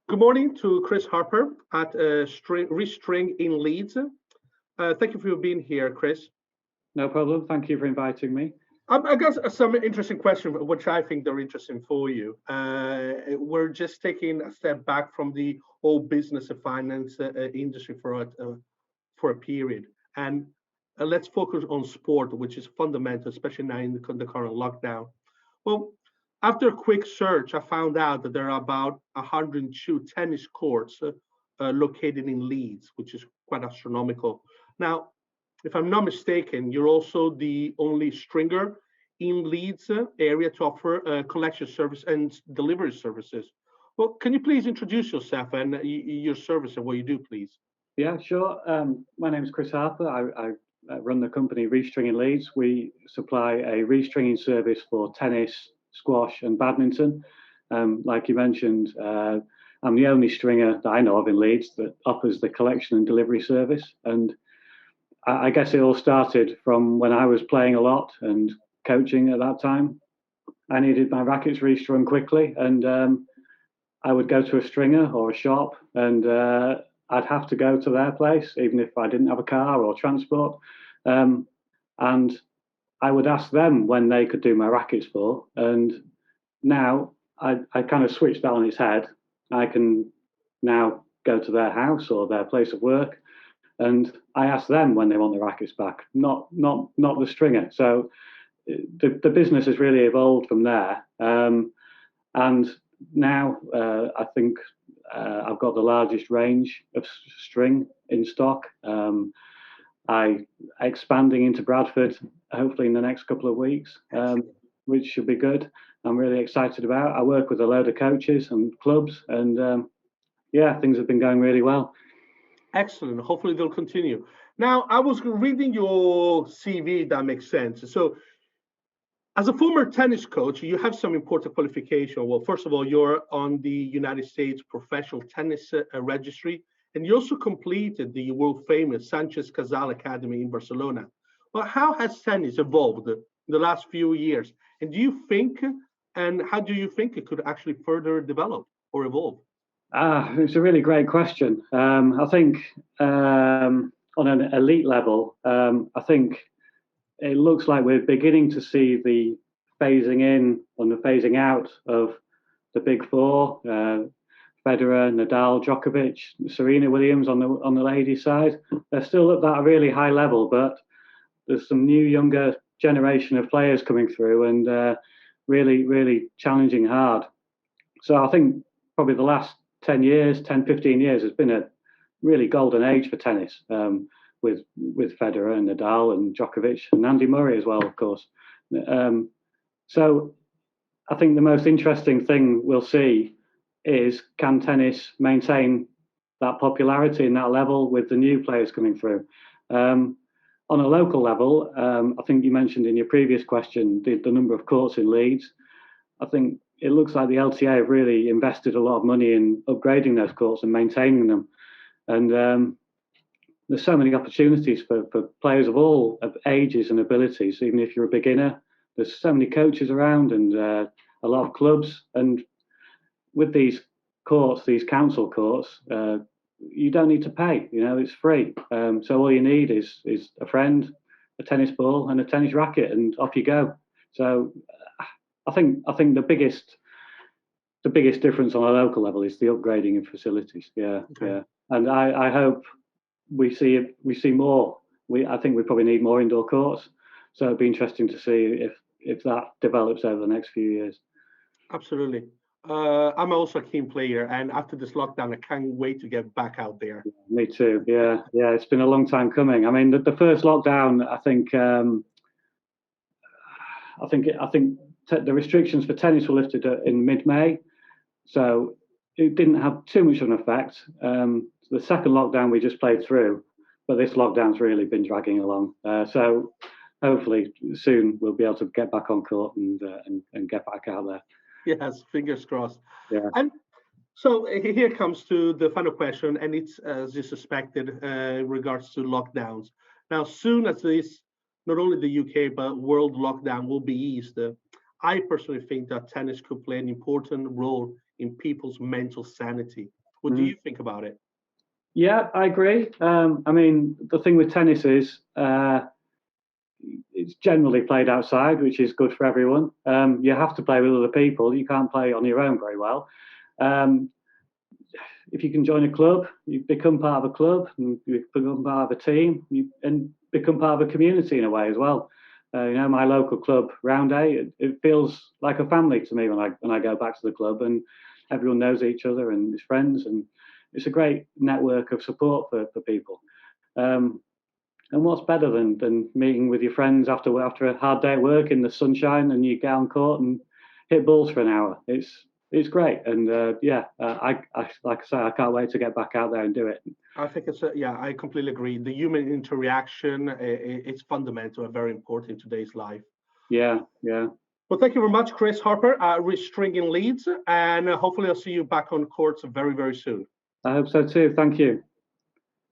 Good morning to Chris Harper at Restring In Leeds. Thank you for being here, Chris. No problem. Thank you for inviting me. I got some interesting questions, which I think they're interesting for you. We're just taking a step back from the whole business and finance industry for a period, and let's focus on sport, which is fundamental, especially now in the current lockdown. Well, after a quick search, I found out that there are about 102 tennis courts located in Leeds, which is quite astronomical. Now, if I'm not mistaken, you're also the only stringer in Leeds area to offer collection service and delivery services. Well, can you please introduce yourself and your service and what you do, please? Yeah, sure. My name is Chris Harper. I run the company Restring In Leeds. We supply a restringing service for tennis, squash, and badminton. Like you mentioned, I'm the only stringer that I know of in Leeds that offers the collection and delivery service. And I guess it all started from when I was playing a lot and coaching at that time. I needed my rackets restrung quickly, and I would go to a stringer or a shop, and I'd have to go to their place, even if I didn't have a car or transport. And I would ask them when they could do my rackets for. And now I kind of switched that on its head. I can now go to their house or their place of work, and I ask them when they want the rackets back, not the stringer. So the business has really evolved from there. And now I think I've got the largest range of string in stock. I'm expanding into Bradford, hopefully in the next couple of weeks, which should be good. I'm really excited about. I work with a load of coaches and clubs, and yeah, things have been going really well. Excellent. Hopefully they'll continue. Now, I was reading your CV, that makes sense. So, as a former tennis coach, you have some important qualification. Well, first of all, you're on the United States Professional Tennis Registry, and you also completed the world famous Sanchez Casal Academy in Barcelona. Well, how has tennis evolved in the last few years? And how do you think it could actually further develop or evolve? It's a really great question. I think on an elite level, I think it looks like we're beginning to see the phasing in and the phasing out of the big four: Federer, Nadal, Djokovic, Serena Williams on the ladies' side. They're still at that really high level, but there's some new younger generation of players coming through and really challenging hard. So I think probably the last 10 years, 10, 15 years has been a really golden age for tennis, with Federer and Nadal and Djokovic and Andy Murray as well, of course. So I think the most interesting thing we'll see is, can tennis maintain that popularity and that level with the new players coming through? On a local level, I think you mentioned in your previous question the number of courts in Leeds. I think it looks like the LTA have really invested a lot of money in upgrading those courts and maintaining them. And there's so many opportunities for players of all of ages and abilities. Even if you're a beginner, there's so many coaches around and a lot of clubs. And with these courts, these council courts, you don't need to pay. You know, it's free. So all you need is a friend, a tennis ball, and a tennis racket, and off you go. So I think the biggest difference on a local level is the upgrading of facilities. Yeah, okay. Yeah. And I hope we see more. I think we probably need more indoor courts. So it'd be interesting to see if that develops over the next few years. Absolutely. I'm also a keen player, and after this lockdown, I can't wait to get back out there. Me too. Yeah. It's been a long time coming. I mean, the first lockdown, I think the restrictions for tennis were lifted in mid-May, so it didn't have too much of an effect. The second lockdown we just played through, but this lockdown's really been dragging along. So hopefully soon we'll be able to get back on court and get back out there. Yes, fingers crossed. Yeah. And so here comes to the final question, and it's as you suspected in regards to lockdowns. Now, soon as this, not only the UK but world lockdown will be eased, I personally think that tennis could play an important role in people's mental sanity. What do you think about it? Yeah, I agree. I mean, the thing with tennis is it's generally played outside, which is good for everyone. You have to play with other people. You can't play on your own very well. If you can join a club, you become part of a club, and you become part of a team, and become part of a community in a way as well. You know, my local club, Round A, it feels like a family to me when I go back to the club, and everyone knows each other and is friends, and it's a great network of support for people. And what's better than meeting with your friends after a hard day at work in the sunshine, and you get on court and hit balls for an hour? It's great, and I like I say, I can't wait to get back out there and do it. I think I completely agree. The human interaction, it's fundamental and very important in today's life. Yeah, yeah. Well, thank you very much, Chris Harper, Restring In Leeds, and hopefully I'll see you back on courts very, very soon. I hope so too. Thank you.